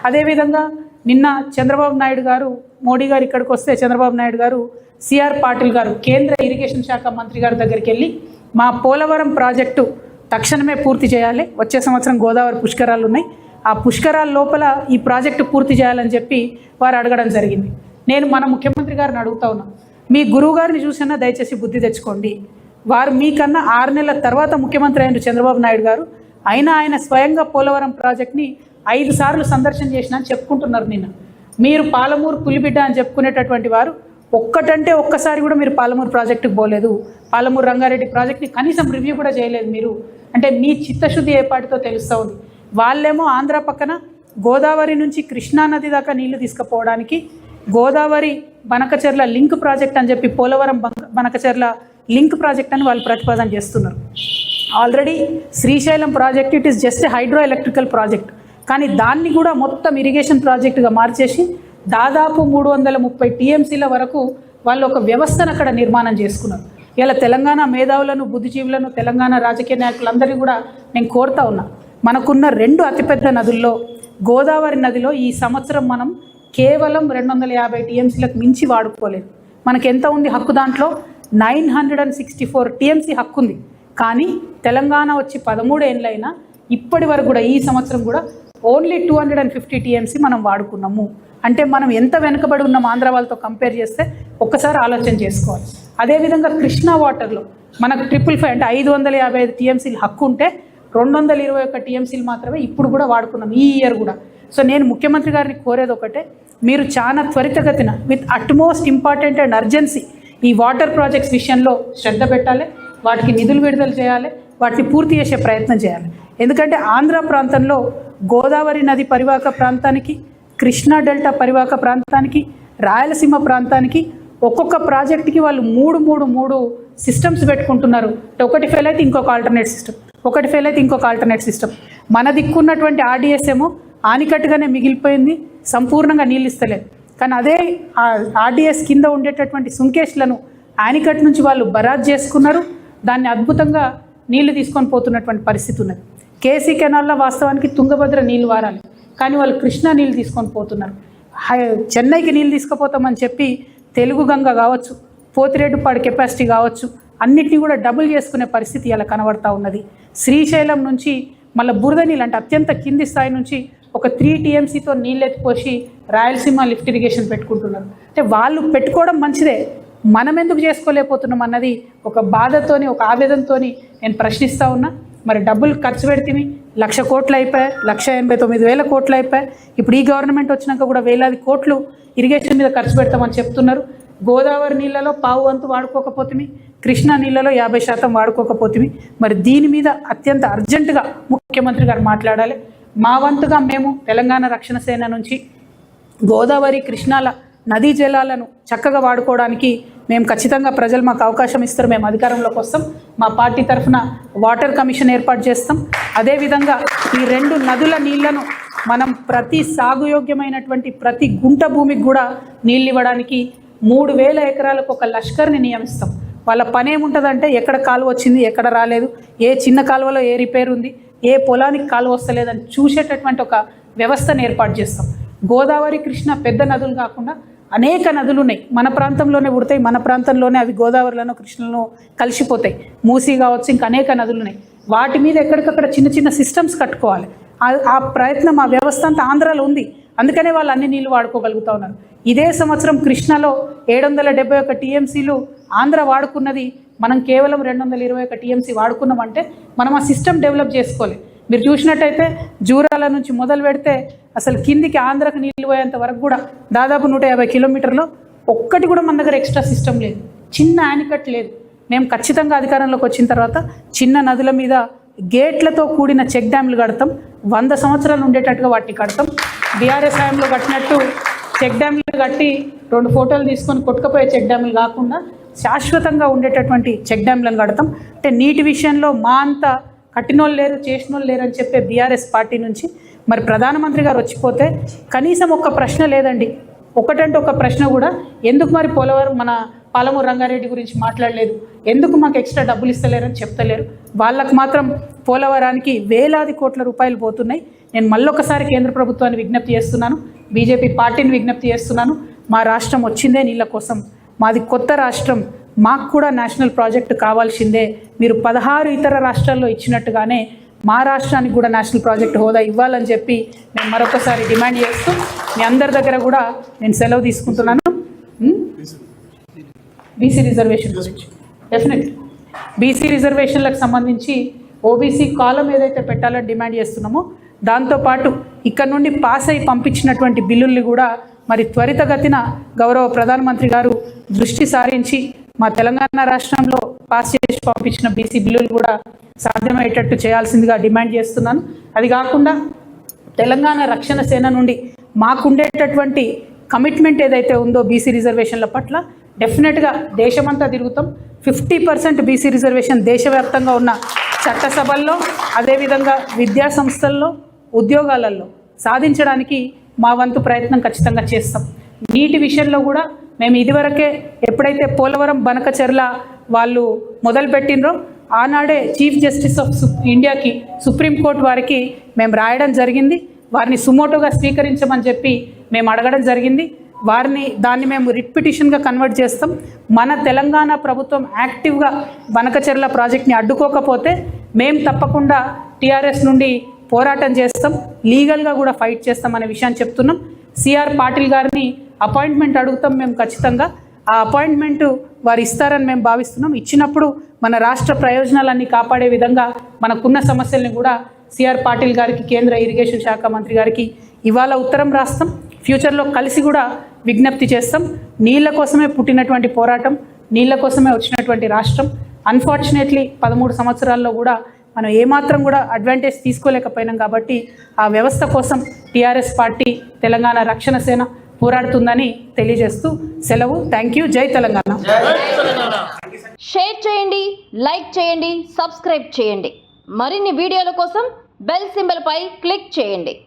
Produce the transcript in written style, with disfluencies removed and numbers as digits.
అదేవిధంగా నిన్న చంద్రబాబు నాయుడు గారు, మోడీ గారు ఇక్కడికి వస్తే చంద్రబాబు నాయుడు గారు సిఆర్ పాటిల్ గారు కేంద్ర ఇరిగేషన్ శాఖ మంత్రి గారి దగ్గరికి వెళ్ళి మా పోలవరం ప్రాజెక్టు తక్షణమే పూర్తి చేయాలి, వచ్చే సంవత్సరం గోదావరి పుష్కరాలు ఉన్నాయి, ఆ పుష్కరాల లోపల ఈ ప్రాజెక్టు పూర్తి చేయాలని చెప్పి వారు అడగడం జరిగింది. నేను మన ముఖ్యమంత్రి గారిని అడుగుతా ఉన్నా, మీ గురువు గారిని చూసినా దయచేసి బుద్ధి తెచ్చుకోండి. వారు మీకన్నా 6 నెలల తర్వాత ముఖ్యమంత్రి అయిన చంద్రబాబు నాయుడు గారు, అయినా ఆయన స్వయంగా పోలవరం ప్రాజెక్ట్ని 5 సార్లు సందర్శన చేసినా అని చెప్పుకుంటున్నారు. నిన్న మీరు పాలమూరు పులిబిడ్డ అని చెప్పుకునేటటువంటి వారు ఒక్కసారి కూడా మీరు పాలమూరు ప్రాజెక్టుకు పోలేదు, పాలమూరు రంగారెడ్డి ప్రాజెక్ట్ని కనీసం రివ్యూ కూడా చేయలేదు మీరు. అంటే మీ చిత్తశుద్ధి ఏపాటితో తెలుస్తూ ఉంది. వాళ్ళేమో ఆంధ్ర పక్కన గోదావరి నుంచి కృష్ణానది దాకా నీళ్లు తీసుకుపోవడానికి గోదావరి బనకచెర్ల లింక్ ప్రాజెక్ట్ అని చెప్పి పోలవరం బనకచెర్ల లింక్ ప్రాజెక్ట్ అని వాళ్ళు ప్రతిపాదన చేస్తున్నారు. Already Srisailam project it is just hydro electrical project, కానీ దాన్ని కూడా మొత్తం ఇరిగేషన్ ప్రాజెక్టుగా మార్చేసి దాదాపు 330 టీఎంసీల వరకు వాళ్ళు ఒక వ్యవస్థను అక్కడ నిర్మాణం చేసుకున్నారు. ఇలా తెలంగాణ మేధావులను, బుద్ధిజీవులను, తెలంగాణ రాజకీయ నాయకులందరినీ కూడా నేను కోరుతా ఉన్నా, మనకున్న 2 అతిపెద్ద నదుల్లో గోదావరి నదిలో ఈ సంవత్సరం మనం కేవలం 250 టీఎంసీలకు మించి వాడుకోలేదు. మనకి ఎంత ఉంది హక్కు? దాంట్లో 964 టీఎంసీ హక్కు ఉంది. కానీ తెలంగాణ వచ్చి 13 ఏళ్ళైనా ఇప్పటి వరకు కూడా ఈ సంవత్సరం కూడా ఓన్లీ 250 టీఎంసీ మనం వాడుకున్నాము. అంటే మనం ఎంత వెనుకబడి ఉన్నాం ఆంధ్ర వాళ్ళతో కంపేర్ చేస్తే ఒక్కసారి ఆలోచన చేసుకోవాలి. అదేవిధంగా కృష్ణా వాటర్లో మనకు 555 అంటే 555 టీఎంసీలు హక్కు ఉంటే 221 టీఎంసీలు మాత్రమే ఇప్పుడు కూడా వాడుకున్నాం, ఈ ఇయర్ కూడా. సో నేను ముఖ్యమంత్రి గారిని కోరేది ఒకటే, మీరు చాలా త్వరితగతిన with utmost important and urgency ఈ వాటర్ ప్రాజెక్ట్స్ విషయంలో శ్రద్ధ పెట్టాలి, వాటికి నిధులు విడుదల చేయాలి, వాటిని పూర్తి చేసే ప్రయత్నం చేయాలి. ఎందుకంటే ఆంధ్ర ప్రాంతంలో గోదావరి నది పరివాహక ప్రాంతానికి, కృష్ణా డెల్టా పరివాహక ప్రాంతానికి, రాయలసీమ ప్రాంతానికి ఒక్కొక్క ప్రాజెక్టుకి వాళ్ళు మూడు సిస్టమ్స్ పెట్టుకుంటున్నారు. ఒకటి ఫెయిల్ అయితే ఇంకొక ఆల్టర్నేట్ సిస్టమ్, ఒకటి ఫెయిల్ అయితే ఇంకొక ఆల్టర్నేట్ సిస్టమ్. మన దిక్కున్నటువంటి ఆర్డీఎస్ ఏమో ఆనికట్టుగానే మిగిలిపోయింది, సంపూర్ణంగా నీళ్ళు ఇస్తలేదు. కానీ అదే ఆర్డీఎస్ కింద ఉండేటటువంటి సుంకేష్లను ఆనికట్ నుంచి వాళ్ళు బరాజ్ చేసుకున్నారు, దాన్ని అద్భుతంగా నీళ్లు తీసుకొని పోతున్నటువంటి పరిస్థితి ఉన్నది. కేసీ కెనాల్లో వాస్తవానికి తుంగభద్ర నీళ్ళు వారాలి, కానీ వాళ్ళు కృష్ణా నీళ్ళు తీసుకొని పోతున్నారు. చెన్నైకి నీళ్ళు తీసుకుపోతామని చెప్పి తెలుగు గంగ కావచ్చు, పోతిరెడ్డిపాడు కెపాసిటీ కావచ్చు, అన్నిటినీ కూడా డబుల్ చేసుకునే పరిస్థితి ఇలా కనబడతా ఉన్నది. శ్రీశైలం నుంచి మళ్ళీ బురద నీళ్ళు అంటే అత్యంత కింది స్థాయి నుంచి ఒక 3 టీఎంసీతో నీళ్ళు ఎత్తిపోసి రాయలసీమ లిఫ్ట్ ఇరిగేషన్ పెట్టుకుంటున్నారు. అంటే వాళ్ళు పెట్టుకోవడం మంచిదే, మనం ఎందుకు చేసుకోలేకపోతున్నాం అన్నది ఒక బాధతోని, ఒక ఆవేదనతోని నేను ప్రశ్నిస్తూ ఉన్నా. మరి డబ్బులు ఖర్చు పెడితే 1,00,000 కోట్లు అయిపోయాయి, 1,89,000 కోట్లు అయిపోయాయి. ఇప్పుడు ఈ గవర్నమెంట్ వచ్చినాక కూడా వేలాది కోట్లు ఇరిగేషన్ మీద ఖర్చు పెడతామని చెప్తున్నారు. గోదావరి నీళ్ళలో పావు వంతు వాడుకోకపోతే, కృష్ణా నీళ్ళలో 50% వాడుకోకపోతే, మరి దీని మీద అత్యంత అర్జెంటుగా ముఖ్యమంత్రి గారు మాట్లాడాలి. మా వంతుగా మేము తెలంగాణ రక్షణ సేన నుంచి గోదావరి, కృష్ణాల నదీ జలాలను చక్కగా వాడుకోవడానికి మేము ఖచ్చితంగా ప్రజలు మాకు అవకాశం ఇస్తారు, మేము అధికారంలోకి వస్తాం. మా పార్టీ తరఫున వాటర్ కమిషన్ ఏర్పాటు చేస్తాం. అదేవిధంగా ఈ 2 నదుల నీళ్లను మనం ప్రతి సాగుయోగ్యమైనటువంటి ప్రతి గుంట భూమికి కూడా నీళ్ళు ఇవ్వడానికి 3,000 ఎకరాలకు ఒక లష్కర్ని నియమిస్తాం. వాళ్ళ పని ఏముంటుందంటే ఎక్కడ కాలువ వచ్చింది, ఎక్కడ రాలేదు, ఏ చిన్న కాలువలో ఏ రిపేర్ ఉంది, ఏ పొలానికి కాలువ వస్తలేదని చూసేటటువంటి ఒక వ్యవస్థను ఏర్పాటు చేస్తాం. గోదావరి, కృష్ణ పెద్ద నదులు కాకుండా అనేక నదులు ఉన్నాయి, మన ప్రాంతంలోనే పుడతాయి, మన ప్రాంతంలోనే అవి గోదావరిలోనూ కృష్ణలో కలిసిపోతాయి. మూసీ కావచ్చు, ఇంకా అనేక నదులు ఉన్నాయి. వాటి మీద ఎక్కడికక్కడ చిన్న చిన్న సిస్టమ్స్ కట్టుకోవాలి. ఆ ప్రయత్నం, ఆ వ్యవస్థ అంతా ఆంధ్రాలో ఉంది, అందుకనే వాళ్ళు అన్ని నీళ్లు వాడుకోగలుగుతూ ఉన్నారు. ఇదే సంవత్సరం కృష్ణలో 771 టీఎంసీలు ఆంధ్ర వాడుకున్నది, మనం కేవలం 221 టీఎంసీ వాడుకున్నామంటే మనం ఆ సిస్టమ్ డెవలప్ చేసుకోవాలి. మీరు చూసినట్టయితే జూరాల నుంచి మొదలు పెడితే అసలు కిందికి ఆంధ్రకు నీళ్ళు పోయేంత వరకు కూడా దాదాపు 150 కిలోమీటర్లో ఒక్కటి కూడా మన దగ్గర ఎక్స్ట్రా సిస్టమ్ లేదు, చిన్న ఆనికట్ లేదు. మేము ఖచ్చితంగా అధికారంలోకి వచ్చిన తర్వాత చిన్న నదుల మీద గేట్లతో కూడిన చెక్ డ్యామ్లు కడతాం, 100 సంవత్సరాలు ఉండేటట్టుగా వాటిని కడతాం. బీఆర్ఎస్ హయాంలో కట్టినట్టు చెక్ డ్యామ్లు కట్టి 2 ఫోటోలు తీసుకొని కొట్టుకుపోయే చెక్ డ్యామ్లు కాకుండా శాశ్వతంగా ఉండేటటువంటి చెక్ డ్యామ్లను కడతాం. అంటే నీటి విషయంలో మా అంతా కట్టినోళ్ళు లేరు, చేసినోళ్ళు లేరు అని చెప్పే బీఆర్ఎస్ పార్టీ నుంచి మరి ప్రధానమంత్రి గారు వచ్చిపోతే కనీసం ఒక్క ప్రశ్న లేదండి, ఒకటంటే ఒక ప్రశ్న కూడా ఎందుకు మరి పోలవరం మన పాలమూరు రంగారెడ్డి గురించి మాట్లాడలేదు, ఎందుకు మాకు ఎక్స్ట్రా డబ్బులు ఇస్తలేరని చెప్తలేరు. వాళ్ళకు మాత్రం పోలవరానికి వేలాది కోట్ల రూపాయలు పోతున్నాయి. నేను మళ్ళొకసారి కేంద్ర ప్రభుత్వాన్ని విజ్ఞప్తి చేస్తున్నాను, బీజేపీ పార్టీని విజ్ఞప్తి చేస్తున్నాను. మా రాష్ట్రం వచ్చిందే నీళ్ళ కోసం, మాది కొత్త రాష్ట్రం, మాకు కూడా నేషనల్ ప్రాజెక్టు కావాల్సిందే. మీరు 16 ఇతర రాష్ట్రాల్లో ఇచ్చినట్టుగానే మా రాష్ట్రానికి కూడా నేషనల్ ప్రాజెక్ట్ హోదా ఇవ్వాలని చెప్పి నేను మరొకసారి డిమాండ్ చేస్తూ మీ అందరి దగ్గర కూడా నేను సెలవు తీసుకుంటున్నాను. బీసీ రిజర్వేషన్ గురించి డెఫినెట్లీ బీసీ రిజర్వేషన్లకు సంబంధించి ఓబీసీ కాలం ఏదైతే పెట్టాలని డిమాండ్ చేస్తున్నామో దాంతోపాటు ఇక్కడ నుండి పాస్ అయి పంపించినటువంటి బిల్లుల్ని కూడా మరి త్వరితగతిన గౌరవ ప్రధానమంత్రి గారు దృష్టి సారించి మా తెలంగాణ రాష్ట్రంలో పాస్ చేసి పంపించిన బీసీ బిల్లులు కూడా సాధ్యమయ్యేటట్టు చేయాల్సిందిగా డిమాండ్ చేస్తున్నాను. అది కాకుండా తెలంగాణ రక్షణ సేన నుండి మాకుండేటటువంటి కమిట్మెంట్ ఏదైతే ఉందో బీసీ రిజర్వేషన్ల పట్ల డెఫినెట్గా దేశమంతా తిరుగుతాం. 50% బీసీ రిజర్వేషన్ దేశవ్యాప్తంగా ఉన్న చట్టసభల్లో, అదేవిధంగా విద్యా సంస్థల్లో, ఉద్యోగాలలో సాధించడానికి మా వంతు ప్రయత్నం ఖచ్చితంగా చేస్తాం. నీటి విషయంలో కూడా మేము ఇదివరకే ఎప్పుడైతే పోలవరం బనకచెర్ల వాళ్ళు మొదలుపెట్టినరో ఆనాడే చీఫ్ జస్టిస్ ఆఫ్ ఇండియాకి సుప్రీంకోర్టు వారికి మేము రాయడం జరిగింది. వారిని సుమోటోగా స్వీకరించమని చెప్పి మేము అడగడం జరిగింది. దాన్ని మేము రిట్ పిటిషన్గా కన్వర్ట్ చేస్తాం. మన తెలంగాణ ప్రభుత్వం యాక్టివ్గా బనకచెర్ల ప్రాజెక్ట్ని అడ్డుకోకపోతే మేము తప్పకుండా టీఆర్ఎస్ నుండి పోరాటం చేస్తాం, లీగల్గా కూడా ఫైట్ చేస్తాం అనే విషయాన్ని చెప్తున్నాం. సిఆర్ పాటిల్ గారిని అపాయింట్మెంట్ అడుగుతాం మేము ఖచ్చితంగా. ఆ అపాయింట్మెంట్ వారు ఇస్తారని మేము భావిస్తున్నాం. ఇచ్చినప్పుడు మన రాష్ట్ర ప్రయోజనాలన్నీ కాపాడే విధంగా మనకున్న సమస్యల్ని కూడా సిఆర్ పాటిల్ గారికి, కేంద్ర ఇరిగేషన్ శాఖ మంత్రి గారికి ఇవాళ ఉత్తరం రాస్తాం. ఫ్యూచర్లో కలిసి కూడా విజ్ఞప్తి చేస్తాం. నీళ్ళ కోసమే పుట్టినటువంటి పోరాటం, నీళ్ళ కోసమే వచ్చినటువంటి రాష్ట్రం. అన్ఫార్చునేట్లీ 13 సంవత్సరాల్లో కూడా మనం ఏమాత్రం కూడా అడ్వాంటేజ్ తీసుకోలేకపోయినాం. కాబట్టి ఆ వ్యవస్థ కోసం టీఆర్ఎస్ పార్టీ, తెలంగాణ రక్షణ సేన పోరాడుతుందని తెలియజేస్తూ సెలవు. Thank you. జై తెలంగాణ. షేర్ చేయండి, లైక్ చేయండి, సబ్స్క్రైబ్ చేయండి. మరిన్ని వీడియోల కోసం బెల్ సింబల్ పై క్లిక్ చేయండి.